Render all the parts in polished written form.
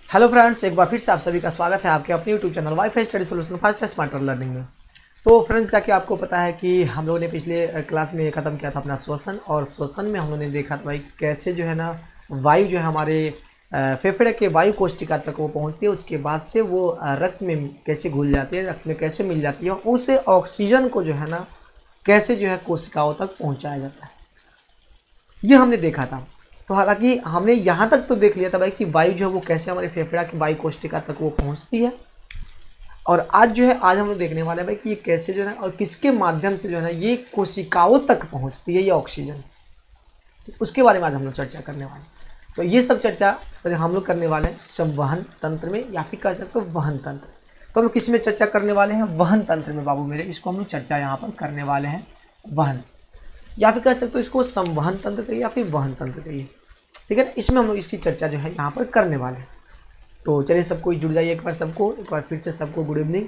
Hello friends, एक बार फिर से आप सभी का स्वागत है आपके अपने YouTube channel wifi study solution fast smarter learning में। तो फ्रेंड्स, जाके आपको पता है कि हम लोगों ने पिछले क्लास में ख़त्म किया था अपना श्वसन, और श्वसन में हम लोगों ने देखा था भाई कैसे जो है ना वायु जो है हमारे फेफड़े के वायु कोशिका तक वो पहुँचती है, उसके बाद से वो रक्त में कैसे घुल जाती है, रक्त में कैसे मिल जाती है, उसे ऑक्सीजन को जो है ना कैसे जो है कोशिकाओं तक पहुँचाया जाता है, ये हमने देखा था। तो हालांकि हमने यहाँ तक तो देख लिया था भाई कि वायु जो है वो कैसे हमारे फेफड़ा की वायु कोशिका तक वो पहुँचती है, और आज हम लोग देखने वाले हैं भाई कि ये कैसे जो है और किसके माध्यम से जो है ना ये कोशिकाओं तक पहुँचती है ये ऑक्सीजन, उसके बारे में आज हम लोग चर्चा करने वाले हैं। तो ये सब चर्चा हम लोग करने वाले हैं संवहन तंत्र में, या फिर कह सकते हो वहन तंत्र। तो हम लोग किस में चर्चा करने वाले हैं? वहन तंत्र में बाबू मेरे, इसको हम लोग चर्चा यहाँ पर करने वाले हैं वहन, या फिर कह सकते हो इसको संवहन तंत्र कहिए या फिर वहन तंत्र कहिए, ठीक है ना। इसमें हम लोग इसकी चर्चा जो है यहाँ पर करने वाले हैं। तो चलिए सबको जुड़ जाइए एक बार फिर से सबको गुड इवनिंग,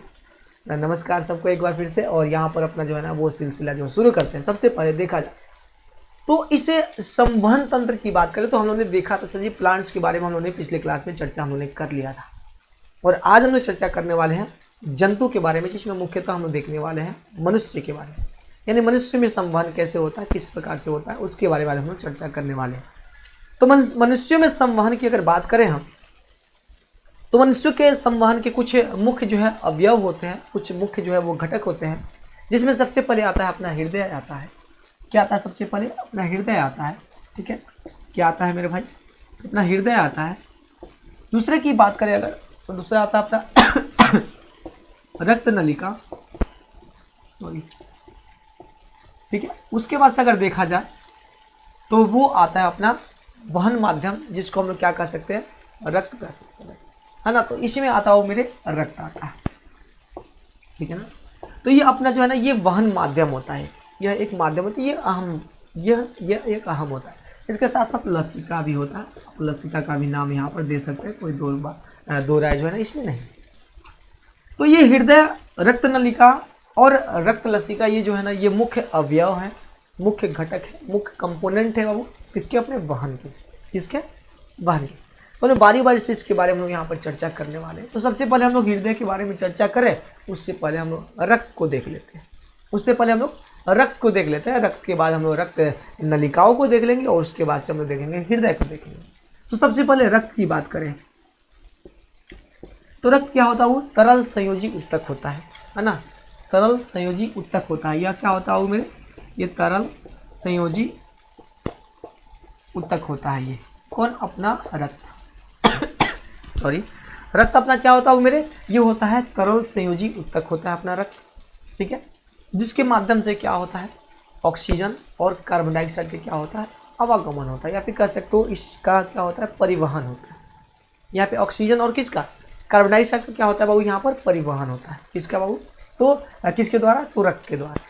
नमस्कार सबको एक बार फिर से। और यहाँ पर अपना जो है ना वो सिलसिला जो शुरू करते हैं। सबसे पहले देखा जाए तो इसे संवहन तंत्र की बात करें तो हम लोगों ने देखा था सर जी प्लांट्स के बारे में हम लोगों ने पिछले क्लास में चर्चा हम लोगों ने कर लिया था, और आज हम लोग चर्चा करने वाले हैं जंतु के बारे में, जिसमें मुख्यतः हम लोग देखने वाले हैं मनुष्य के बारे में, यानी मनुष्य में संवहन कैसे होता है, किस प्रकार से होता है, उसके बारे में हम लोग चर्चा करने वाले हैं। तो मनुष्यों में संवहन की अगर बात करें हम, तो मनुष्यों के संवहन के कुछ मुख्य जो है अवयव होते हैं, कुछ मुख्य जो है वो घटक होते हैं, जिसमें सबसे पहले आता है अपना हृदय आता है। क्या आता है? सबसे पहले अपना हृदय आता है, ठीक है। क्या आता है मेरे भाई? अपना हृदय आता है। दूसरे की बात करें अगर तो दूसरा आता है अपना रक्त नलिका, सॉरी, ठीक है। उसके बाद से अगर देखा जाए तो वो आता है अपना वहन माध्यम, जिसको हम लोग क्या कह सकते हैं? रक्त कह सकते हैं, है ना। तो इसी में आता हो मेरे रक्त आता है, ठीक है ना। तो ये अपना जो है ना ये वहन माध्यम होता है, यह एक माध्यम होता है, ये अहम, यह एक अहम होता है। इसके साथ साथ लसिका भी होता है, लसिका का भी नाम यहाँ पर दे सकते हैं, कोई दो राय जो है ना इसमें नहीं। तो ये हृदय, रक्त नलिका और रक्त लसिका ये जो है ना ये मुख्य अवयव है, मुख्य घटक है, मुख्य कंपोनेंट है बाबू किसके? अपने वहन के। किसके? वहन के। तो बारी बारी से इसके बारे में हम लोग यहाँ पर चर्चा करने वाले हैं। तो सबसे पहले हम लोग हृदय के बारे में चर्चा करें, उससे पहले हम लोग रक्त को देख लेते हैं। रक्त के बाद हम लोग रक्त नलिकाओं को देख लेंगे, और उसके बाद से हम लोग देखेंगे हृदय को देखेंगे। तो सबसे पहले रक्त की बात करें तो रक्त क्या होता है? वो तरल संयोजी उत्तक होता है ना। तरल संयोजी उत्तक होता है। यह क्या होता है मेरे? ये तरल संयोजी उत्तक होता है। ये कौन? अपना रक्त सॉरी, रक्त अपना क्या होता है मेरे? ये होता है तरल संयोजी उत्तक होता है अपना रक्त, ठीक है। जिसके माध्यम से क्या होता है? ऑक्सीजन और कार्बन डाइऑक्साइड के क्या होता है? आवागमन होता है, या फिर कह सकते हो इसका क्या होता है? परिवहन होता है। यहाँ पे ऑक्सीजन और किसका? कार्बन डाइऑक्साइड का क्या होता है बाबू? यहाँ पर परिवहन होता है। किसका बाबू? तो किसके द्वारा? तो रक्त के द्वारा।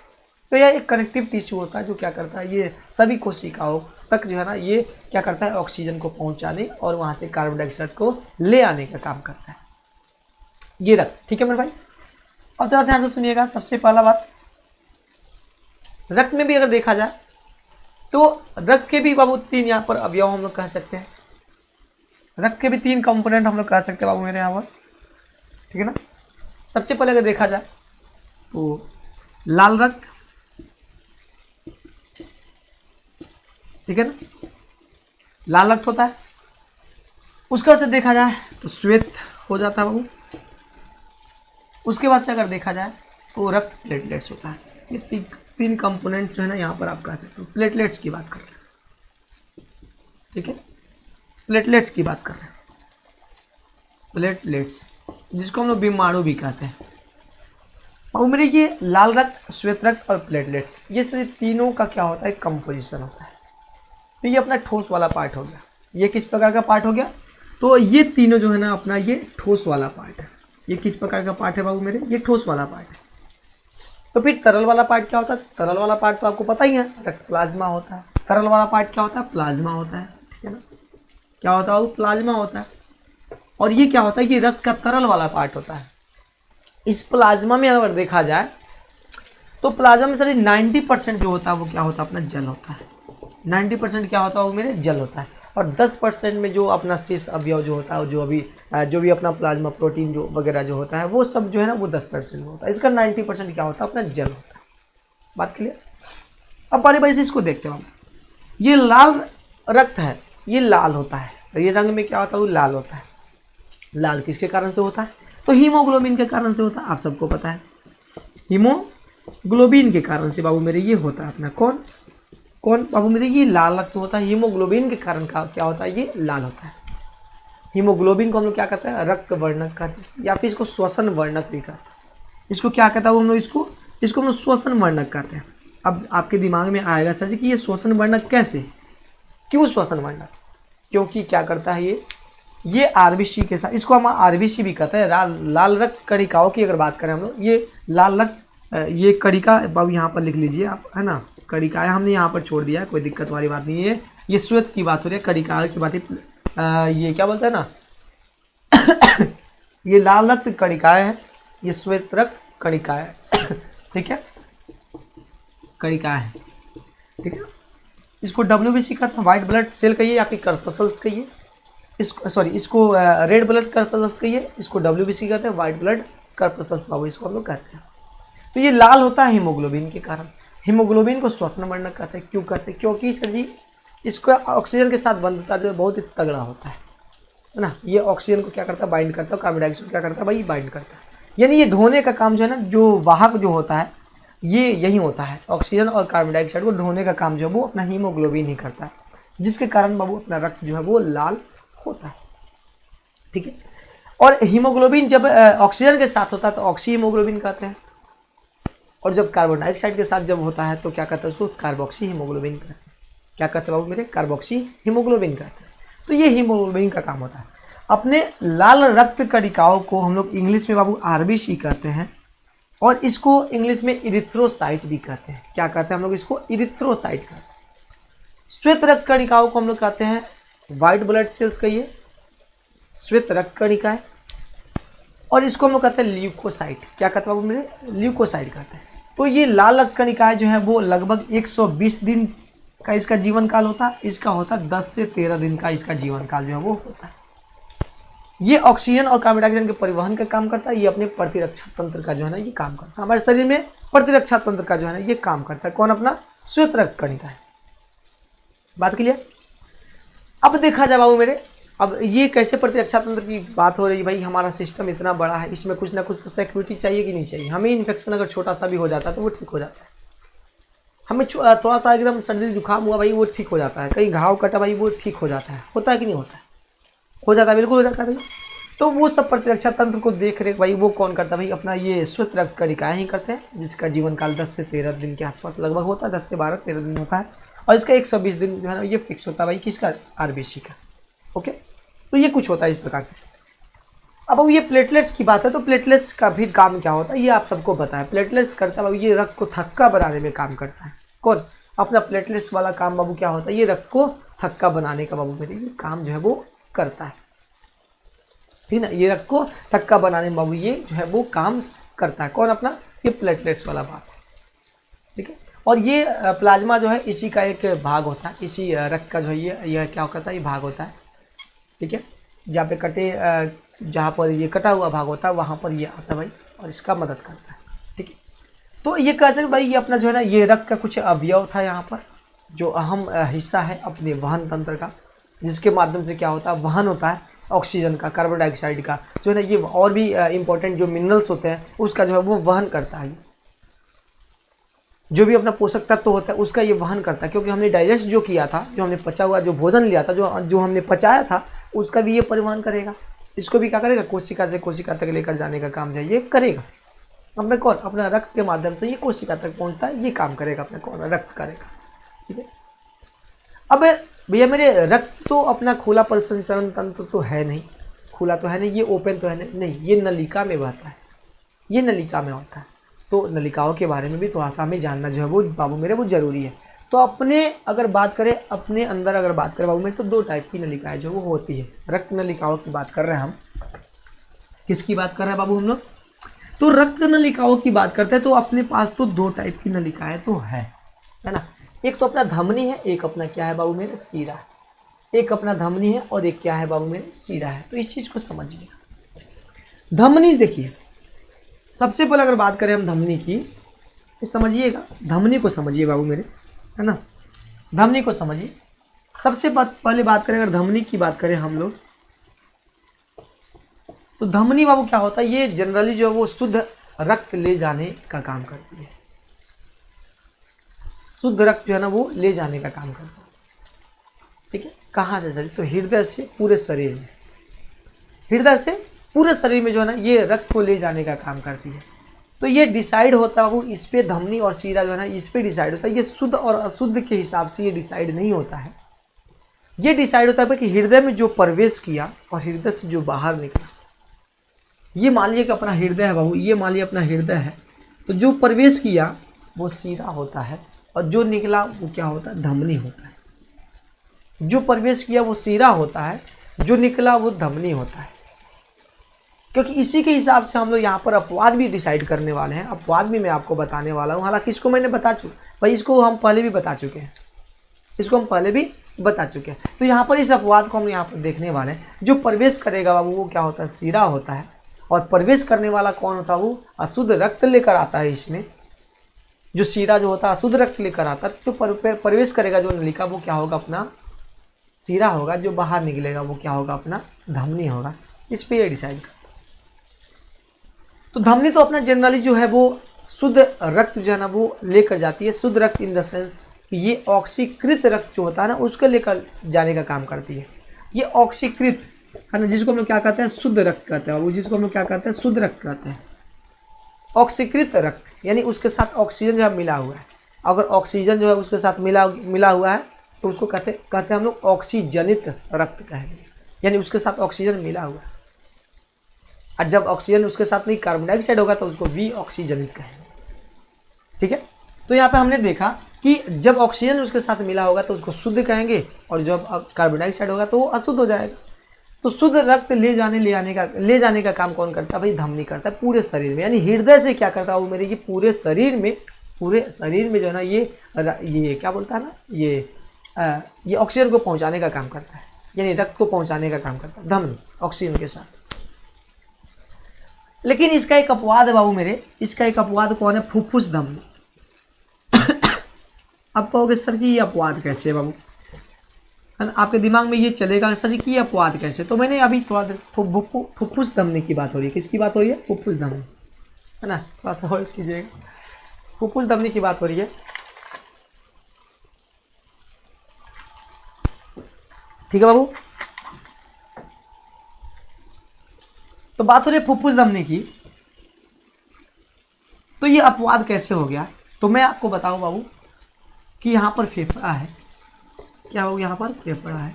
तो यह एक कनेक्टिव टिश्यू होता है जो क्या करता है? ये सभी कोशिकाओं तक जो है ना ये क्या करता है? ऑक्सीजन को पहुंचाने और वहां से कार्बन डाइऑक्साइड को ले आने का काम करता है ये रक्त, ठीक है मेरे भाई। अब थोड़ा ध्यान से सुनिएगा। सबसे पहला बात, रक्त में भी अगर देखा जाए तो रक्त के भी बाबू तीन यहाँ पर अवयव हम लोग कह सकते हैं। रक्त के भी तीन कंपोनेंट हम लोग कह सकते हैं बाबू मेरे यहाँ पर, ठीक है ना। सबसे पहले अगर देखा जाए तो लाल रक्त, ठीक है ना, लाल रक्त होता है। उसका से देखा जाए तो श्वेत हो जाता है बाबू। उसके बाद से अगर देखा जाए तो रक्त प्लेटलेट्स होता है। ये तीन कंपोनेंट्स जो है ना यहाँ पर आप कह सकते हो। प्लेटलेट्स की बात कर रहे हैं, ठीक है, प्लेटलेट्स की बात कर रहे हैं। प्लेटलेट्स जिसको हम लोग बीमाणु भी कहते हैं। और मेरे ये लाल रक्त, श्वेत रक्त और प्लेटलेट्स, ये सभी तीनों का क्या होता है? कंपोजिशन होता है। तो ये अपना ठोस वाला पार्ट हो गया। ये किस प्रकार का पार्ट हो गया? तो ये तीनों जो है ना अपना ये ठोस वाला पार्ट है। ये किस प्रकार का पार्ट है बाबू मेरे? ये ठोस वाला पार्ट है। तो फिर तरल वाला पार्ट क्या होता है? तरल वाला पार्ट तो आपको पता ही है, रक्त प्लाज्मा होता है। तरल वाला पार्ट क्या होता है? प्लाज्मा होता है, ठीक है ना। क्या होता है? वो प्लाज्मा होता है। और ये क्या होता है? कि रक्त का तरल वाला पार्ट होता है। इस प्लाज्मा में अगर देखा जाए तो प्लाज्मा में सर 90% जो होता है वो क्या होता है? अपना जल होता है। 90% क्या होता है वो मेरे? जल होता है। और 10% में जो अपना शेष अवयव जो होता है, जो भी अपना प्लाज्मा प्रोटीन जो वगैरह जो होता है वो सब जो है ना वो 10% में होता है। इसका 90% क्या होता है, अपना जल होता है। बात क्लियर। अब बारी बारी से इसको देखते हैं हम। ये लाल रक्त है, ये लाल होता है, तो ये रंग में क्या होता है, वो लाल होता है। लाल किसके कारण से होता है, तो हीमोग्लोबिन के कारण से होता है, आप सबको पता है। हीमोग्लोबिन के कारण से बाबू मेरे ये होता है अपना कौन बाबू मेरे, ये लाल रक्त होता है। हीमोग्लोबिन के कारण का क्या होता है, ये लाल होता है। हीमोग्लोबिन को हम लोग क्या कहते हैं, रक्त वर्णक कहते हैं, या फिर इसको श्वसन वर्णक भी कहते हैं। इसको क्या कहता है हम लोग, इसको हम लोग श्वसन वर्णक कहते हैं। अब आपके दिमाग में आएगा सर जी कि ये श्वसन वर्णक कैसे, क्यों श्वसन वर्णक, क्योंकि क्या करता है ये आरबीसी के साथ, इसको हम आरबीसी भी कहते हैं, लाल रक्त कणिकाओं की अगर बात करें हम लोग, ये लाल रक्त ये कणिका बाबू यहाँ पर लिख लीजिए आप, है ना, कणिकाएं हमने यहाँ पर छोड़ दिया है, कोई दिक्कत वाली बात नहीं है। ये श्वेत की बात हो रही है, कणिकाओं की बात है, ये क्या बोलते हैं ना ये लाल रक्त कणिकाएं हैं, ये श्वेत रक्त कणिकाएं है ठीक है, कणिकाएं है, ठीक है। इसको WBC कहते हैं, व्हाइट ब्लड सेल कहिए या फिर कर्पसल्स कहिए, इसको रेड ब्लड कर्पसल्स कहिए, इसको WBC कहते हैं, व्हाइट ब्लड कर्पसल्स बाबू इसको हम लोग कहते हैं। तो ये लाल होता है हीमोग्लोबिन के कारण। हीमोग्लोबिन को श्वसन वर्णक कहते हैं, क्यों कहते हैं, क्योंकि सर जी इसका ऑक्सीजन के साथ बंधता जो बहुत ही तगड़ा होता है ना। ये ऑक्सीजन को क्या करता है, बाइंड करता है, कार्बन डाइऑक्साइड क्या करता है भाई, बाइंड करता है। यानी ये ढोने का काम जो है ना, जो वाहक जो होता है ये यही होता है, ऑक्सीजन और कार्बन डाइऑक्साइड को ढोने का काम जो है वो अपना हीमोग्लोबिन ही करता है, जिसके कारण बाबू अपना रक्त जो है वो लाल होता है, ठीक है। और हीमोग्लोबिन जब ऑक्सीजन के साथ होता है तो ऑक्सी हीमोग्लोबिन कहते हैं, और जब कार्बन डाइऑक्साइड के साथ जब होता है तो क्या कहते हैं उसको, कार्बोक्सी हीमोग्लोबिन कहते हैं। क्या कहते हैं बाबू मेरे, कार्बोक्सी हीमोग्लोबिन कहते हैं। तो ये हीमोग्लोबिन का काम होता है। अपने लाल रक्त कणिकाओं को हम लोग इंग्लिश में बाबू आरबीसी कहते हैं, और इसको इंग्लिश में इरिथ्रोसाइट भी कहते हैं। क्या कहते हैं हम लोग इसको, इरिथ्रोसाइट कहते हैं। श्वेत रक्त कणिकाओं को हम लोग कहते हैं व्हाइट ब्लड सेल्स कहिए, श्वेत रक्त कणिकाएं, और इसको हम लोग कहते हैं ल्यूकोसाइट। क्या कहते हैं बाबू मेरे, ल्यूकोसाइट कहते हैं। तो ये लाल रक्त कणिकाएं जो है वो लगभग 120 दिन का इसका जीवन काल होता है, इसका होता है 10 से 13 दिन का इसका जीवन काल जो है वो होता है। ये ऑक्सीजन और कार्बन डाइऑक्साइड के परिवहन का काम करता है, ये अपने प्रतिरक्षा तंत्र का जो है ना ये काम करता है, हमारे शरीर में प्रतिरक्षा तंत्र का जो है ना ये काम करता है। कौन, अपना श्वेत रक्त कणिका है। बात क्लियर। अब देखा जाए बाबू मेरे, अब ये कैसे प्रतिरक्षा तंत्र की बात हो रही है भाई, हमारा सिस्टम इतना बड़ा है, इसमें कुछ ना कुछ तो सिक्योरिटी चाहिए कि नहीं चाहिए। हमें इन्फेक्शन अगर छोटा सा भी हो जाता है तो वो ठीक हो जाता है, हमें थोड़ा सा एकदम सर्दी जुकाम हुआ भाई वो ठीक हो जाता है, कहीं घाव कटा भाई वो ठीक हो जाता है, होता है कि नहीं होता है, हो जाता है, बिल्कुल हो जाता है भाई। तो वो सब प्रतिरक्षा तंत्र को देख रेख भाई वो कौन करता है भाई, अपना ये श्वेत रक्त कणिकाएं ही करते हैं, जिसका जीवन काल 10 से 13 दिन के आसपास लगभग होता है, 10 से 12-13 दिन होता है, और इसका 120 दिन जो है ना ये फिक्स होता है भाई किसका, आरबीसी का। ओके, तो ये कुछ होता है इस प्रकार से। अब ये प्लेटलेट्स की बात है, तो प्लेटलेट्स का भी काम क्या होता है ये आप सबको पता है। प्लेटलेट्स करता है ये रक्त को थक्का बनाने में काम करता है। कौन, अपना प्लेटलेट्स वाला काम बाबू क्या होता है, ये रक्त को थक्का बनाने का बाबू मेरे ये काम जो है वो करता है, ठीक ना। ये रक्त को थक्का बनाने में बाबू ये जो है वो काम करता है। कौन, अपना ये प्लेटलेट्स वाला भाग, ठीक है। और ये प्लाज्मा जो है इसी का एक भाग होता है, इसी रक्त का जो है यह क्या करता है, ये भाग होता है, ठीक है। जहाँ पे जहाँ पर ये कटा हुआ भाग होता है वहाँ पर ये आता है भाई, और इसका मदद करता है, ठीक है। तो ये कैसे भाई, ये अपना जो है ना ये रक्त का कुछ अवयव था यहाँ पर, जो अहम हिस्सा है अपने वहन तंत्र का, जिसके माध्यम से क्या होता है, वहन होता है ऑक्सीजन का, कार्बन डाइऑक्साइड का जो है ना, ये और भी इंपॉर्टेंट जो मिनरल्स होते हैं उसका जो है वो वहन करता है। जो भी अपना पोषक तत्व होता है उसका ये वहन करता है, क्योंकि हमने डाइजेस्ट जो किया था, जो हमने पचा हुआ जो भोजन लिया था, जो हमने पचाया था, उसका भी ये परिवहन करेगा। इसको भी क्या करेगा, कोशिका से कोशिका तक लेकर जाने का काम जो ये करेगा। अपने कौन, अपना रक्त के माध्यम से ये कोशिका तक पहुंचता है, ये काम करेगा अपना कौन, रक्त करेगा, ठीक है। अब भैया मेरे रक्त तो अपना खुला परिसंचरण तंत्र तो है नहीं, खुला तो है नहीं, ये ओपन तो है नहीं, ये नलिका में बहता है, ये नलिका में होता है। तो नलिकाओं के बारे में भी थोड़ा सा हमें जानना जो है वो बाबू मेरे वो जरूरी है। तो अपने अगर बात करें अपने अंदर अगर बात करें बाबू मेरे, तो 2 टाइप की नलिकाएं जो वो होती है। रक्त नलिकाओं की बात कर रहे हैं हम, किसकी बात कर रहे हैं बाबू हम लोग, तो रक्त नलिकाओं की बात करते हैं। तो अपने पास तो 2 टाइप की नलिकाएं तो है ना। एक तो अपना धमनी है, एक अपना क्या है बाबू मेरे, सीरा। एक अपना धमनी है और एक क्या है बाबू मेरे, सीरा है। तो इस चीज़ को समझिए। धमनी देखिए, सबसे पहले अगर बात करें हम धमनी की, तो समझिएगा, धमनी को समझिए बाबू मेरे, है ना, धमनी को समझिए। सबसे पहले बात करें अगर धमनी की बात करें हम लोग, तो धमनी बाबू क्या होता है, ये जनरली जो है वो शुद्ध रक्त ले जाने का काम करती है। शुद्ध रक्त जो है ना वो ले जाने का काम करता है। ठीक है, कहाँ से चले, तो हृदय से पूरे शरीर में, हृदय से पूरे शरीर में जो है ना ये रक्त को ले जाने का काम करती है। तो ये डिसाइड होता है वो इस पे, धमनी और सीरा जो है ना इस पे डिसाइड होता है। ये शुद्ध और अशुद्ध के हिसाब से ये डिसाइड नहीं होता है। ये डिसाइड होता है कि हृदय में जो प्रवेश किया और हृदय से जो बाहर निकला। ये मान लिया कि अपना हृदय है बाबू, ये मान लिया अपना हृदय है, तो जो प्रवेश किया वो सीरा होता है और जो निकला वो क्या होता है, धमनी होता है। जो प्रवेश किया वो सीरा होता है, जो निकला वो धमनी होता है। क्योंकि इसी के हिसाब से हम लोग यहाँ पर अपवाद भी डिसाइड करने वाले हैं। अपवाद भी मैं आपको बताने वाला हूँ, हालांकि इसको मैंने बता चुका भाई, इसको हम पहले भी बता चुके हैं, इसको हम पहले भी बता चुके हैं। तो यहाँ पर इस अपवाद को हम यहाँ पर देखने वाले हैं। जो प्रवेश करेगा बाबू वो क्या होता है, सीरा होता है। और प्रवेश करने वाला कौन होता है, वो अशुद्ध रक्त लेकर आता है। इसमें जो सीरा जो होता है अशुद्ध रक्त लेकर आता है। जो प्रवेश करेगा जो नलिका वो क्या होगा, अपना सीरा होगा। जो बाहर निकलेगा वो क्या होगा, अपना धमनी होगा। इस पे ये डिसाइड करता है। तो धमनी तो अपना जनरली जो है वो शुद्ध रक्त जो है ना वो लेकर जाती है। शुद्ध रक्त इन द सेंस कि ये ऑक्सीकृत रक्त जो होता है ना उसको लेकर जाने का काम करती है। ये ऑक्सीकृत है ना, जिसको हम लोग क्या कहते हैं, शुद्ध रक्त कहते हैं। वो जिसको हम लोग क्या कहते हैं, शुद्ध रक्त कहते हैं। ऑक्सीकृत रक्त यानी उसके साथ ऑक्सीजन जो है मिला हुआ है। अगर ऑक्सीजन जो है उसके साथ मिला हुआ है तो उसको कहते हैं हम लोग ऑक्सीजनित रक्त कहेंगे, यानी उसके साथ ऑक्सीजन मिला हुआ है। और जब ऑक्सीजन उसके साथ नहीं कार्बन डाइऑक्साइड होगा तो उसको वी ऑक्सीजनित कहेंगे। ठीक है, तो यहाँ पे हमने देखा कि जब ऑक्सीजन उसके साथ मिला होगा तो उसको शुद्ध कहेंगे और जब कार्बन डाइऑक्साइड होगा तो वो अशुद्ध हो जाएगा। तो शुद्ध रक्त ले जाने का काम कौन करता है भाई, धमनी करता है पूरे शरीर में। यानी हृदय से क्या करता है वो मेरे, ये पूरे शरीर में जो है ना ये क्या बोलता है ना, ये ऑक्सीजन को पहुंचाने का काम करता है, यानी रक्त को पहुंचाने का काम करता है धमनी ऑक्सीजन के साथ। लेकिन इसका एक अपवाद है बाबू मेरे, इसका एक अपवाद कौन है, फुफ्फुस धमनी। अब कहोगे सर जी ये अपवाद कैसे है बाबू, है ना, आपके दिमाग में ये चलेगा सर जी कि ये अपवाद कैसे। तो मैंने अभी थोड़ा देर फुफ्फुस धमनी की बात हो रही है। किसकी बात हो रही है, फुफ्फुस धमनी, है ना, थोड़ा सा होल्ड कीजिएगा। फुफ्फुस धमनी की बात हो रही है। ठीक है बाबू, तो बात हो रही है फुफ्फुस धमनी की। तो ये अपवाद कैसे हो गया, तो मैं आपको बताऊं बाबू कि यहाँ पर फेफड़ा है। क्या हो, यहाँ पर फेफड़ा है।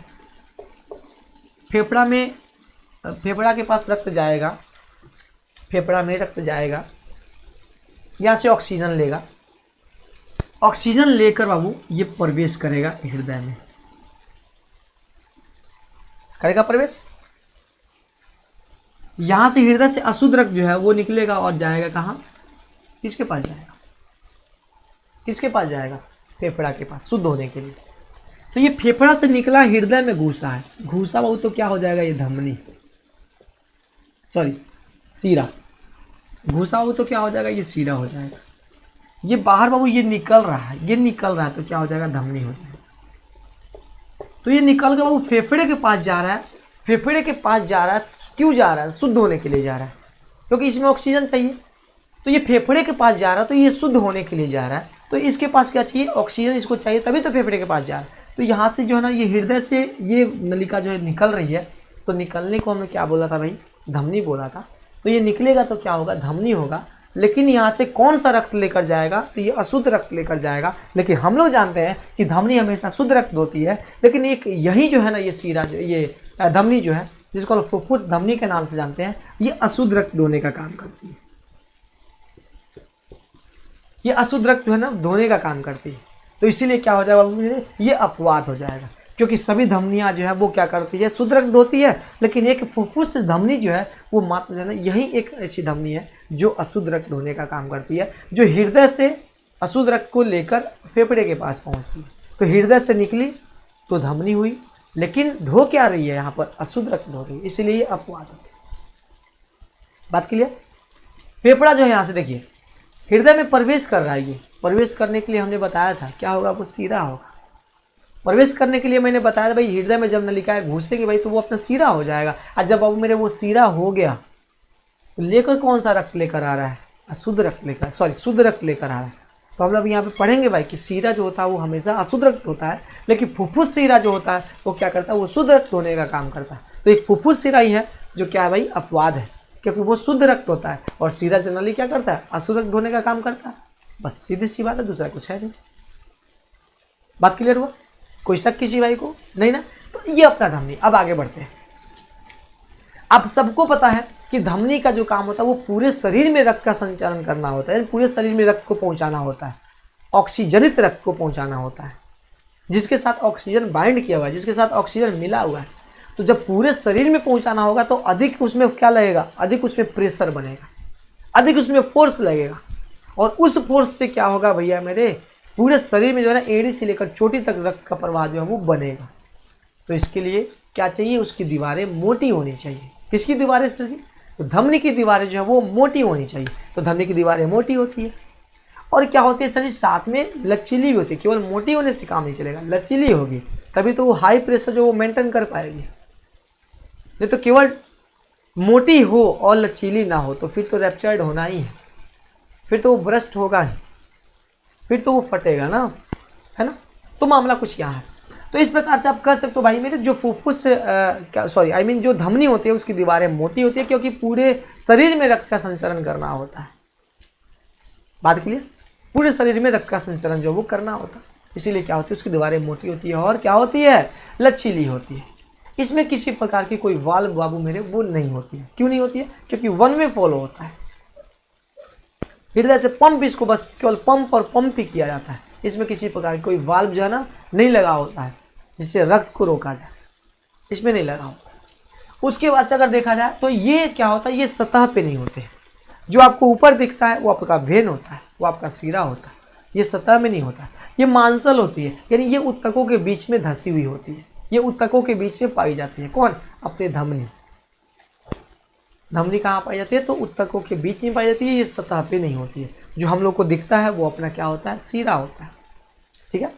फेफड़ा के पास रक्त जाएगा, फेफड़ा में रक्त जाएगा, यहाँ से ऑक्सीजन लेगा। ऑक्सीजन लेकर बाबू ये प्रवेश करेगा हृदय में, करेगा प्रवेश। यहाँ से हृदय से अशुद्ध रक्त जो है वो निकलेगा और जाएगा कहाँ, किसके पास जाएगा, किसके पास जाएगा, फेफड़ा के पास, शुद्ध होने के लिए। तो ये फेफड़ा से निकला हृदय में घुसा है, घुसा बाबू तो क्या हो जाएगा, ये धमनी, सॉरी सीरा। घुसा बाबू तो क्या हो जाएगा, ये सीरा हो जाएगा। ये बाहर बाबू ये निकल रहा है, ये निकल रहा है तो क्या हो जाएगा, धमनी हो जाएगा। तो ये निकल के बाबू फेफड़े के पास जा रहा है। फेफड़े के पास जा रहा है, क्यों जा रहा है, शुद्ध होने के लिए जा रहा है, क्योंकि इसमें ऑक्सीजन चाहिए। तो ये फेफड़े के पास जा रहा है तो ये शुद्ध होने के लिए जा रहा है। तो इसके पास क्या चाहिए, ऑक्सीजन इसको चाहिए, तभी तो फेफड़े के पास जा रहा है। तो यहाँ से जो है ना ये हृदय से ये नलिका जो है निकल रही है। तो निकलने को हमने क्या बोला था भाई, धमनी बोला था। तो ये निकलेगा तो क्या होगा, धमनी होगा। लेकिन यहाँ से कौन सा रक्त लेकर जाएगा, तो ये अशुद्ध रक्त लेकर जाएगा। लेकिन हम लोग जानते हैं कि धमनी हमेशा शुद्ध रक्त होती है। लेकिन एक यही जो है ना ये सीरा जो ये धमनी जो है, जिसको हम फुफ्फुस धमनी के नाम से जानते हैं, ये अशुद्ध रक्त धोने का काम करती है। ये अशुद्ध रक्त जो है ना धोने का काम करती है। तो इसीलिए क्या हो जाएगा, ये अपवाद हो जाएगा। क्योंकि सभी धमनियाँ जो है वो क्या करती है, शुद्ध रक्त धोती है। लेकिन एक फुफ्फुस धमनी जो है वो मात्र जो है ना यही एक ऐसी धमनी है जो अशुद्ध रक्त धोने का काम करती है, जो हृदय से अशुद्ध रक्त को लेकर फेफड़े के पास पहुंचती है। तो हृदय से निकली तो धमनी हुई, लेकिन ढो क्या रही है यहाँ पर, अशुद्ध रक्त ढो रही है, इसीलिए अपवाद होती है। बात क्लियर। फेफड़ा जो है यहाँ से देखिए हृदय में प्रवेश कर रहा है, ये प्रवेश करने के लिए हमने बताया था क्या होगा, वो सीरा होगा। प्रवेश करने के लिए मैंने बताया था भाई हृदय में जब नलिकाएं घुसेगी भाई तो वो अपना सीरा हो जाएगा। और जब अब मेरे वो सीरा हो गया तो लेकर कौन सा रक्त लेकर आ रहा है, अशुद्ध रक्त लेकर, सॉरी शुद्ध रक्त लेकर आ रहा है। तो हम लोग यहाँ पे पढ़ेंगे भाई कि सीरा जो होता है वो हमेशा अशुद्ध रक्त होता है, लेकिन फुफ्फुस सीरा जो होता है वो क्या करता है, वो शुद्ध रक्त होने का काम करता है। तो एक फुफ्फुस सीरा ही है जो क्या है भाई, अपवाद है, क्योंकि वो शुद्ध रक्त होता है और सीरा जनरली क्या करता है, अशुद्ध रक्त होने का काम करता है। बस सीधी सी बात है, दूसरा कुछ है नहीं। बात क्लियर हुआ, कोई शक किसी भाई को नहीं ना। तो ये अपना धमनी। अब आगे बढ़ते हैं। अब सबको पता है कि धमनी का जो काम होता है वो पूरे शरीर में रक्त का संचालन करना होता है, पूरे शरीर में रक्त को पहुंचाना होता है, ऑक्सीजनित रक्त को पहुंचाना होता है, जिसके साथ ऑक्सीजन बाइंड किया हुआ है, जिसके साथ ऑक्सीजन मिला हुआ है। तो जब पूरे शरीर में पहुंचाना होगा तो अधिक उसमें क्या लगेगा, अधिक उसमें प्रेशर बनेगा, अधिक उसमें फोर्स लगेगा, और उस फोर्स से क्या होगा भैया मेरे, पूरे शरीर में जो है ना एड़ी से लेकर चोटी तक रक्त का प्रवाह जो है वो बनेगा। तो इसके लिए क्या चाहिए, उसकी दीवारें मोटी होनी चाहिए। किसकी दीवारें सर जी, तो धमनी की दीवारें जो है वो मोटी होनी चाहिए। तो धमनी की दीवारें मोटी होती है और क्या होती है सर जी, साथ में लचीली भी होती है। केवल मोटी होने से काम नहीं चलेगा, लचीली होगी तभी तो वो हाई प्रेशर जो वो मेंटेन कर पाएगी। नहीं तो केवल मोटी हो और लचीली ना हो तो फिर तो रैप्चर्ड होना ही है, फिर तो वो ब्रस्ट होगा ही, फिर तो वो फटेगा ना, है ना। तो मामला कुछ यहाँ है। तो इस प्रकार से आप कह सकते हो भाई मेरे, जो फुफ्फुस सॉरी आई मीन जो धमनी होती है उसकी दीवारें मोटी होती है, क्योंकि पूरे शरीर में रक्त का संचरण करना होता है। बात क्लियर, पूरे शरीर में रक्त का संचरण जो वो करना होता है, इसीलिए क्या होती है, उसकी दीवारें मोटी होती है और क्या होती है, लचीली होती है। इसमें किसी प्रकार की कोई वाल्व बाबू मेरे वो नहीं होती है। क्यों नहीं होती है, क्योंकि वन वे फॉलो होता है। हृदय से पंप, इसको बस केवल पंप और पंप ही किया जाता है। इसमें किसी प्रकार की कोई वाल्व जो है ना नहीं लगा होता है जिससे रक्त को रोका जाए, इसमें नहीं लगा होता। उसके बाद से अगर देखा जाए तो ये क्या होता है, ये सतह पे नहीं होते। जो आपको ऊपर दिखता है वो आपका वेन होता है, वो आपका सीरा होता है, ये सतह में नहीं होता। ये मांसल होती है, यानी ये ऊतकों के बीच में धसी हुई होती है, ये ऊतकों के बीच में पाई जाती है। कौन, अपने धमनी। धमनी कहाँ पाई जाती है, तो ऊतकों के बीच में पाई जाती है, ये सतह पे नहीं होती है। जो हम लोग को दिखता है वो अपना क्या होता है, सीरा होता है। ठीक है,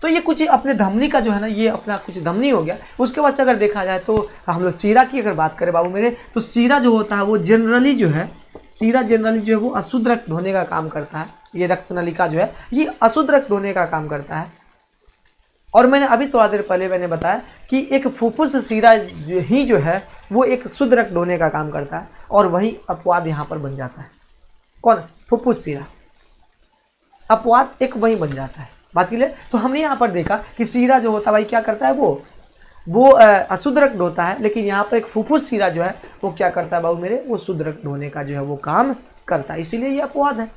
तो ये कुछ अपने धमनी का जो है ना, ये अपना कुछ धमनी हो गया। उसके बाद से अगर देखा जाए तो हम लोग सीरा की अगर बात करें बाबू मेरे, तो सीरा जो होता है वो जनरली जो है, सीरा जनरली जो है वो अशुद्ध रक्त धोने का काम करता है। ये रक्त नलिका जो है ये अशुद्ध रक्त धोने का काम करता है। और मैंने अभी थोड़ा देर पहले मैंने बताया कि एक फुफ्फुस सीरा ही जो है वो एक शुद्ध रक्त धोने का काम करता है, और वही अपवाद यहाँ पर बन जाता है। कौन, फुफ्फुस सीरा, अपवाद एक वही बन जाता है। बात के लिए तो हमने यहाँ पर देखा कि सीरा जो होता है भाई क्या करता है, वो अशुद्ध रक्त धोता है, लेकिन यहाँ पर एक फुफ्फुस सीरा जो है वो क्या करता है बाबू मेरे, वो शुद्ध रक्त धोने का जो है वो काम करता है, इसीलिए ये अपवाद है।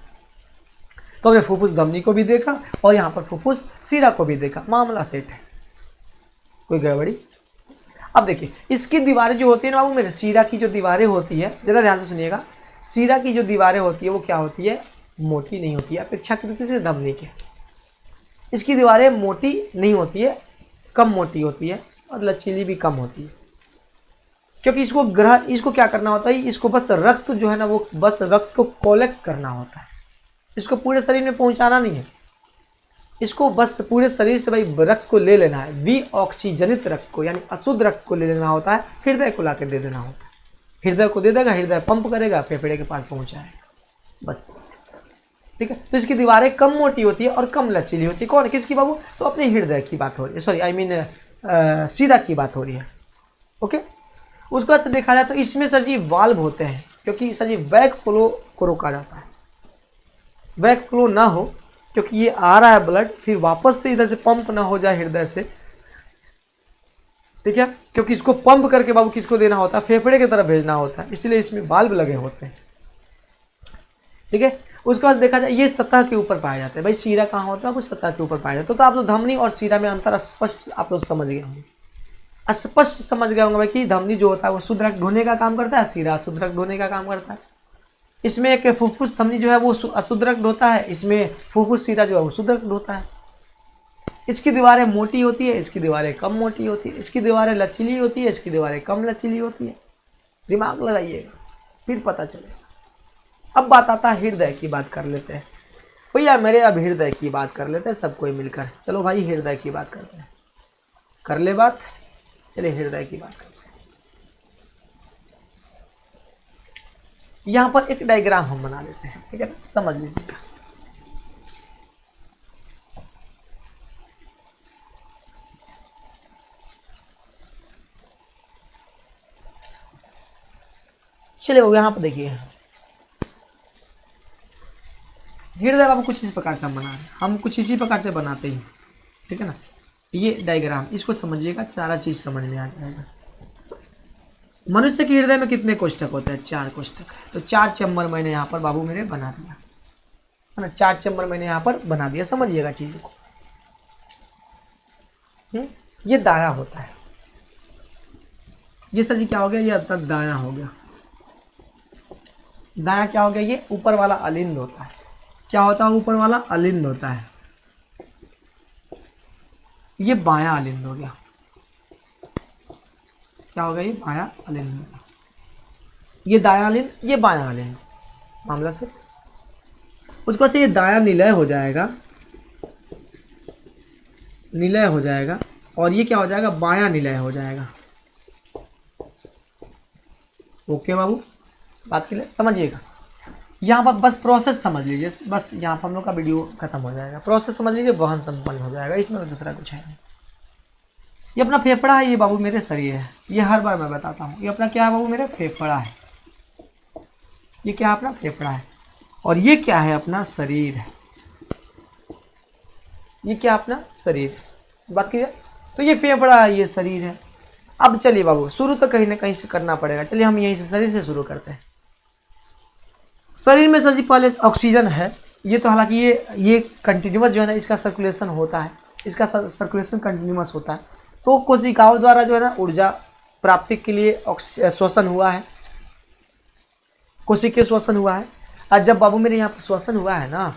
तो हमने फुफ्फुस धमनी को भी देखा और यहाँ पर फुफ्फुस सीरा को भी देखा, मामला सेट है, कोई गड़बड़ी। अब देखिए इसकी दीवारें जो होती है ना बाबू मेरे, सीरा की जो दीवारें होती है, जरा ध्यान से सुनिएगा, सीरा की जो दीवारें होती है वो क्या होती है, मोटी नहीं होती है अपेक्षाकृत से धमनी के। इसकी दीवारें मोटी नहीं होती है, कम मोटी होती है और लचीली भी कम होती है, क्योंकि इसको क्या करना होता है, इसको बस रक्त जो है ना वो बस रक्त को कलेक्ट करना होता है, इसको पूरे शरीर में पहुंचाना नहीं है, इसको बस पूरे शरीर से भाई रक्त को ले लेना है, वी ऑक्सीजनित रक्त को यानी अशुद्ध रक्त को ले लेना होता है, हृदय को लाकर दे देना होता है। हृदय को दे देगा, हृदय पंप करेगा, फेफड़े के पास पहुंचाएगा, बस। ठीक है, तो इसकी दीवारें कम मोटी होती है और कम लचीली होती है। कौन, किसकी बाबू, तो अपने हृदय की बात हो रही है, सॉरी आई मीन सीरा की बात हो रही है। ओके, उसके बाद से देखा जाए तो इसमें सर जी वाल्व होते हैं, क्योंकि सर जी बैक फ्लो को रोका जाता है। बैक फ्लो ना हो, क्योंकि ये आ रहा है ब्लड, फिर वापस से इधर से पंप ना हो जाए हृदय से, ठीक है, क्योंकि इसको पंप करके बाबू किसको देना होता है, फेफड़े की तरफ भेजना होता है, इसलिए इसमें वाल्व लगे होते हैं। ठीक है, उसके बाद देखा जाए ये सतह के ऊपर पाया जाता है। भाई सीरा कहाँ होता है, वो सतह के ऊपर पाया जाता है। तो आप लोग धमनी और सीरा में अंतर स्पष्ट आप लोग समझ गए होंगे, स्पष्ट समझ गए होंगे भाई कि धमनी जो होता है वो शुद्ध रक्त धोने का काम करता है, सीरा अशुद्ध रक्त धोने का काम करता है। इसमें एक फुफ्फुस धमनी जो है वो अशुद्ध रक्त धोता है, इसमें फुफ्फुस सीरा जो है वो शुद्ध रक्त धोता है। इसकी दीवारें मोटी होती है, इसकी दीवारें कम मोटी होती है, इसकी दीवारें लचीली होती है, इसकी दीवारें कम लचीली होती है। दिमाग लगाइएगा फिर पता चलेगा। अब बात आता है हृदय की, बात कर लेते हैं भैया मेरे। अब हृदय की बात कर लेते हैं सब कोई मिलकर। चलो भाई हृदय की बात करते हैं, कर ले बात। चलिए हृदय की बात करते हैं। यहाँ पर एक डायग्राम हम बना लेते हैं, ठीक है, समझ लीजिएगा। चलिए वो यहाँ पर देखिए, हृदय बाबू कुछ इस प्रकार से हम बना रहे हैं, हम कुछ इसी प्रकार से बनाते हैं, ठीक है ना। ये डायग्राम इसको समझिएगा, सारा चीज समझ में आ जाएगा। मनुष्य के हृदय में कितने कोष्ठक होते हैं? 4 कोष्ठक है। तो 4 चैम्बर मैंने यहाँ पर बाबू मेरे बना दिया है ना, 4 चैम्बर मैंने यहाँ पर बना दिया। समझिएगा चीजों को। ये दाया होता है, ये सर जी क्या हो गया, ये अब तक दाया हो गया। दाया क्या हो गया, ये ऊपर वाला अलिंद होता है। क्या होता है? ऊपर वाला अलिंद होता है। ये बायां अलिंद हो गया। क्या हो गया? ये बायां अलिंद हो गया। ये दायां अलिंद, ये बायां अलिंद, मामला से। उसके बाद से ये दायां निलय हो जाएगा, निलय हो जाएगा, और ये क्या हो जाएगा? बायां निलय हो जाएगा। ओके बाबू, बात के लिए समझिएगा। यहाँ पर बस प्रोसेस समझ लीजिए, बस यहाँ पर हम लोग का वीडियो खत्म हो जाएगा। प्रोसेस समझ लीजिए, वहन संपन्न हो जाएगा, इसमें दूसरा कुछ है नहीं। ये अपना फेफड़ा है, ये बाबू मेरे शरीर है। ये हर बार मैं बताता हूँ, ये अपना क्या है बाबू मेरे? फेफड़ा है। ये क्या है? अपना फेफड़ा है। और ये क्या है? अपना शरीर है। ये क्या? अपना शरीर। बात कीजिए, तो ये फेफड़ा है, ये शरीर है। अब चलिए बाबू, शुरू तो कहीं ना कहीं से करना पड़ेगा। चलिए हम यहीं से शरीर से शुरू करते हैं। शरीर में सर जी पहले ऑक्सीजन है। ये तो हालांकि ये कंटिन्यूअस जो है ना, इसका सर्कुलेशन होता है, इसका सर्कुलेशन कंटिन्यूअस होता है। तो कोशिकाओं द्वारा जो है ना ऊर्जा प्राप्ति के लिए श्वसन हुआ है, कोशिकीय श्वसन हुआ है। और जब बाबू मेरे यहाँ पर श्वसन हुआ है ना,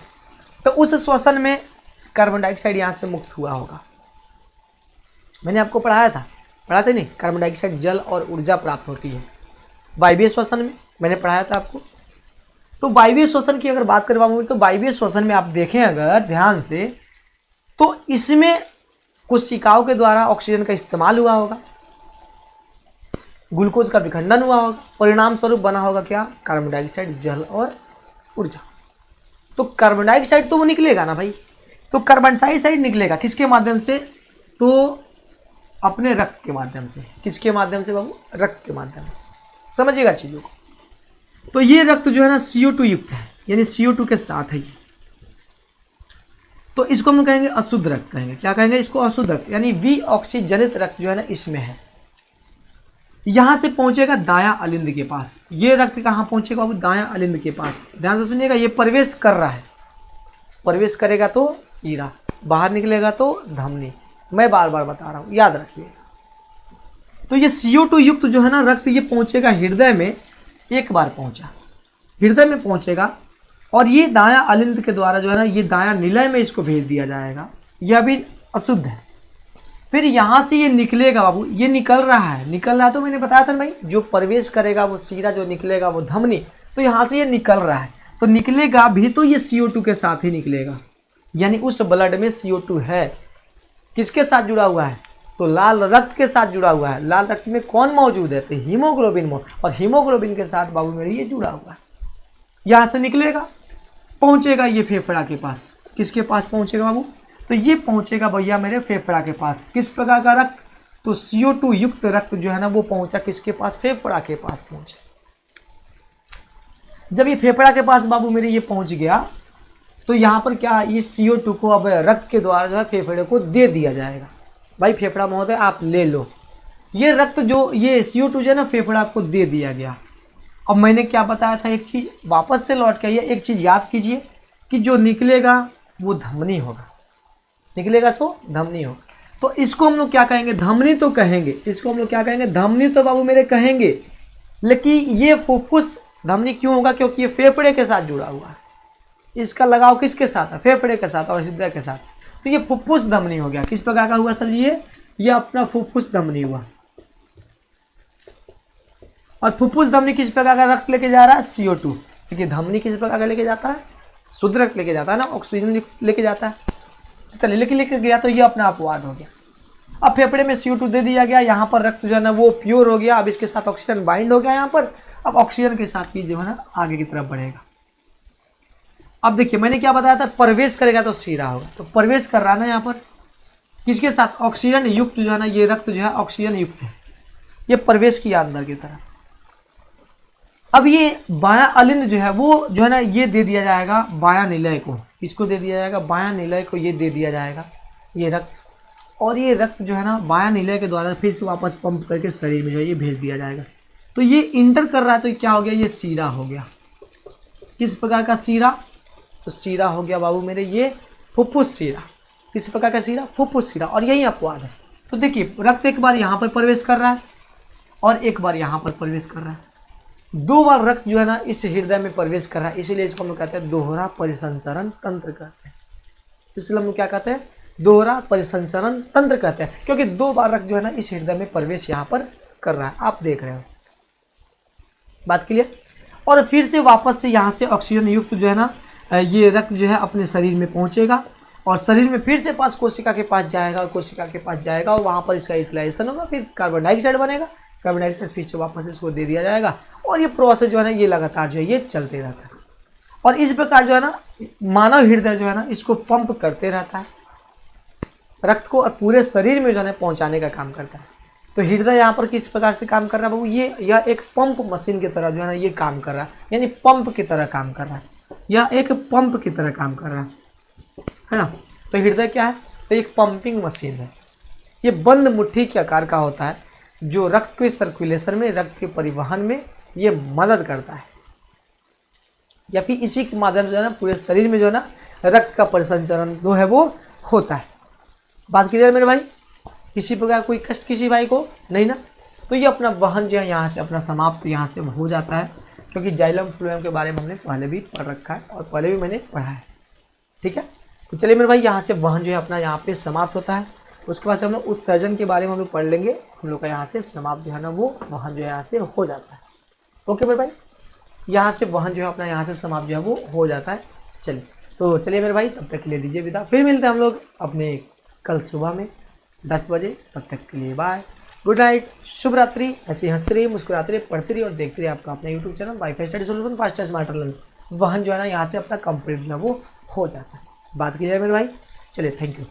तो उस श्वसन में कार्बन डाइऑक्साइड यहाँ से मुक्त हुआ होगा। मैंने आपको पढ़ाया था, पढ़ाते नहीं? कार्बन डाइऑक्साइड जल और ऊर्जा प्राप्त होती है वायवीय श्वसन में, मैंने पढ़ाया था आपको। तो वायवीय श्वसन की अगर बात करवाऊंगी, तो वायवीय श्वसन में आप देखें अगर ध्यान से, तो इसमें कोशिकाओं के द्वारा ऑक्सीजन का इस्तेमाल हुआ होगा, ग्लूकोज का विखंडन हुआ होगा, परिणाम स्वरूप बना होगा क्या? कार्बन डाइऑक्साइड, जल और ऊर्जा। तो कार्बन डाइऑक्साइड तो वो निकलेगा ना भाई, तो कार्बन डाइऑक्साइड निकलेगा किसके माध्यम से? तो अपने रक्त के माध्यम से। किसके माध्यम से बाबू? रक्त के माध्यम से। समझिएगा चीजों को। तो ये रक्त जो है ना CO2 युक्त है, यानी CO2 के साथ है ये। तो इसको हम कहेंगे अशुद्ध रक्त कहेंगे। क्या कहेंगे इसको? अशुद्ध रक्त, यानी विऑक्सीजनित रक्त जो है ना इसमें है। यहां से पहुंचेगा दायां अलिंद के पास। ये रक्त कहां पहुंचेगा बाबू? दायां अलिंद के पास। ध्यान से सुनिएगा, ये प्रवेश कर रहा है। प्रवेश करेगा तो सीरा, बाहर निकलेगा तो धमनी। मैं बार बार बता रहा हूं, याद रखिए। तो ये CO2 युक्त जो है ना रक्त, ये पहुंचेगा हृदय में। एक बार पहुंचा, हृदय में पहुंचेगा, और ये दायां अलिंद के द्वारा जो है ना, ये दायां निलय में इसको भेज दिया जाएगा। यह भी अशुद्ध है। फिर यहां से ये निकलेगा बाबू, ये निकल रहा है। निकल रहा है तो मैंने बताया था भाई, जो प्रवेश करेगा वो सीरा, जो निकलेगा वो धमनी। तो यहां से ये निकल रहा है, तो निकलेगा भी तो ये CO2 के साथ ही निकलेगा, यानी उस ब्लड में CO2 है। किसके साथ जुड़ा हुआ है? तो लाल रक्त के साथ जुड़ा हुआ है। लाल रक्त में कौन मौजूद है? तो हीमोग्लोबिन और हीमोग्लोबिन के साथ बाबू मेरे ये जुड़ा हुआ है। यहां से निकलेगा, पहुंचेगा ये फेफड़ा के पास। किसके पास पहुंचेगा बाबू? तो ये पहुंचेगा भैया मेरे फेफड़ा के पास। किस प्रकार का रक्त? तो CO2 युक्त रक्त जो है ना वो पहुंचा किसके पास? फेफड़ा के पास पहुंचा। जब ये फेफड़ा के पास बाबू मेरे ये पहुंच गया, तो यहाँ पर क्या, ये CO2 को अब रक्त के द्वारा जो है फेफड़े को दे दिया जाएगा। भाई फेफड़ा महोदय आप ले लो, ये रक्त जो ये CO2 जो है ना फेफड़ा को दे दिया गया। अब मैंने क्या बताया था, एक चीज वापस से लौट के आइए, एक चीज याद कीजिए कि जो निकलेगा वो धमनी होगा। निकलेगा सो धमनी होगा। तो इसको हम लोग क्या कहेंगे? धमनी तो कहेंगे। इसको हम लोग क्या कहेंगे? धमनी तो बाबू मेरे कहेंगे। लेकिन ये फुफ्फुस धमनी क्यों होगा? क्योंकि ये फेफड़े के साथ जुड़ा हुआ है। इसका लगाव किसके साथ है? फेफड़े के साथ और हृदय के साथ। तो ये फुफ्फुस धमनी हो गया। किस प्रकार का हुआ सर ये अपना फुफ्फुस धमनी हुआ। और फुफ्फुस धमनी किस प्रकार का रक्त लेके जा रहा है, CO2। देखिए धमनी किस प्रकार का लेके जाता है, शुद्ध रक्त लेके जाता है ना, ऑक्सीजन लेके जाता है। चलिए लेके गया तो ये अपना अपवाद हो गया। अब फेफड़े में CO2 दे दिया गया, यहाँ पर रक्त जो है ना वो प्योर हो गया। अब इसके साथ ऑक्सीजन बाइंड हो गया यहाँ पर। अब ऑक्सीजन के साथ ये जो है ना आगे की तरफ बढ़ेगा। अब देखिए मैंने क्या बताया था, प्रवेश करेगा तो सीरा होगा। तो प्रवेश कर रहा है ना यहाँ पर किसके साथ, ऑक्सीजन युक्त जो है ना, ये रक्त जो है ऑक्सीजन युक्त है, ये प्रवेश किया अंदर की तरफ। अब ये बायां अलिंद जो है वो जो है ना ये दे दिया जाएगा बायां निलय को। इसको दे दिया जाएगा बायां निलय को, ये दे दिया जाएगा ये रक्त। और ये रक्त जो है ना बायां निलय के द्वारा फिर से वापस पंप करके शरीर में जो है ये भेज दिया जाएगा। तो ये इंटर कर रहा है, तो क्या हो गया, ये सीरा हो गया। किस प्रकार का सीरा, तो सीरा हो गया बाबू मेरे ये फुफ्फुस सीरा। किस प्रकार का सीरा, फुफ्फुस सीरा। और यही अपवाद है। तो देखिए रक्त एक बार यहाँ पर प्रवेश कर रहा है और एक बार यहाँ पर प्रवेश कर रहा है। 2 बार रक्त जो है ना इस हृदय में प्रवेश कर रहा है, इसीलिए इसको हम लोग कहते हैं दोहरा परिसंचरण तंत्र कहते हैं। इसलिए हम लोग क्या कहते हैं, दोहरा परिसंचरण तंत्र कहते हैं, क्योंकि 2 बार रक्त जो है ना इस हृदय में प्रवेश यहाँ पर कर रहा है। आप देख रहे हो, बात क्लियर। और फिर से वापस से यहाँ से ऑक्सीजन युक्त जो है ना ये रक्त जो है अपने शरीर में पहुँचेगा और शरीर में फिर से पास कोशिका के पास जाएगा और कोशिका के पास जाएगा और वहाँ पर इसका यूटिलाइजेशन होगा। फिर कार्बन डाइऑक्साइड बनेगा, कार्बन डाइऑक्साइड फिर से वापस इसको दे दिया जाएगा। और ये प्रोसेस जो है ना ये लगातार जो है ये चलते रहता है। और इस प्रकार जो है ना मानव हृदय जो है ना इसको पंप करते रहता है रक्त को, और पूरे शरीर में जो है पहुंचाने का काम करता है। तो हृदय यहाँ पर किस प्रकार से काम कर रहा है बाबू, यह एक पंप मशीन की तरह जो है ना ये काम कर रहा है, यानी पंप की तरह काम कर रहा है। यह एक पंप की तरह काम कर रहा है ना। तो हृदय क्या है, तो एक पंपिंग मशीन है। ये बंद मुट्ठी के आकार का होता है जो रक्त के सर्कुलेशन में, रक्त के परिवहन में ये मदद करता है, या फिर इसी के माध्यम से जो है ना पूरे शरीर में जो है ना रक्त का परिसंचरण जो है वो होता है। बात क्लियर मेरे भाई, किसी प्रकार कोई कष्ट किसी भाई को नहीं ना। तो ये अपना वहन जो है यहाँ से अपना समाप्त यहाँ से हो जाता है, क्योंकि जाइलम फ्लोएम के बारे में हमने पहले भी पढ़ रखा है और पहले भी मैंने पढ़ा है, ठीक है। तो चलिए मेरे भाई यहाँ से वहन जो है अपना यहाँ पे समाप्त होता है। उसके बाद से हम लोग उत्सर्जन के बारे में हम लोग पढ़ लेंगे। हम लोग का यहाँ से समाप्त जो है ना वो वहन जो है यहाँ से हो जाता है। ओके मेरे भाई, यहाँ से वहन जो है अपना यहाँ से समाप्त जो है वो हो जाता है। चलिए मेरे भाई तब तक के लिए दीजिए विदा। फिर मिलते हैं हम लोग अपने कल सुबह में 10 बजे। तब तक के लिए बाय, गुड नाइट, शुभ रात्रि। ऐसे हंसते रहिए, मुस्कुराते रहिए, पढ़ते रहिए और देखते रहिए आपका अपना YouTube channel wifi study solution faster smarter learning. वहन जो है ना यहाँ से अपना कंप्लीट जो है वो हो जाता है। बात की जाए मेरे भाई, चलिए थैंक यू।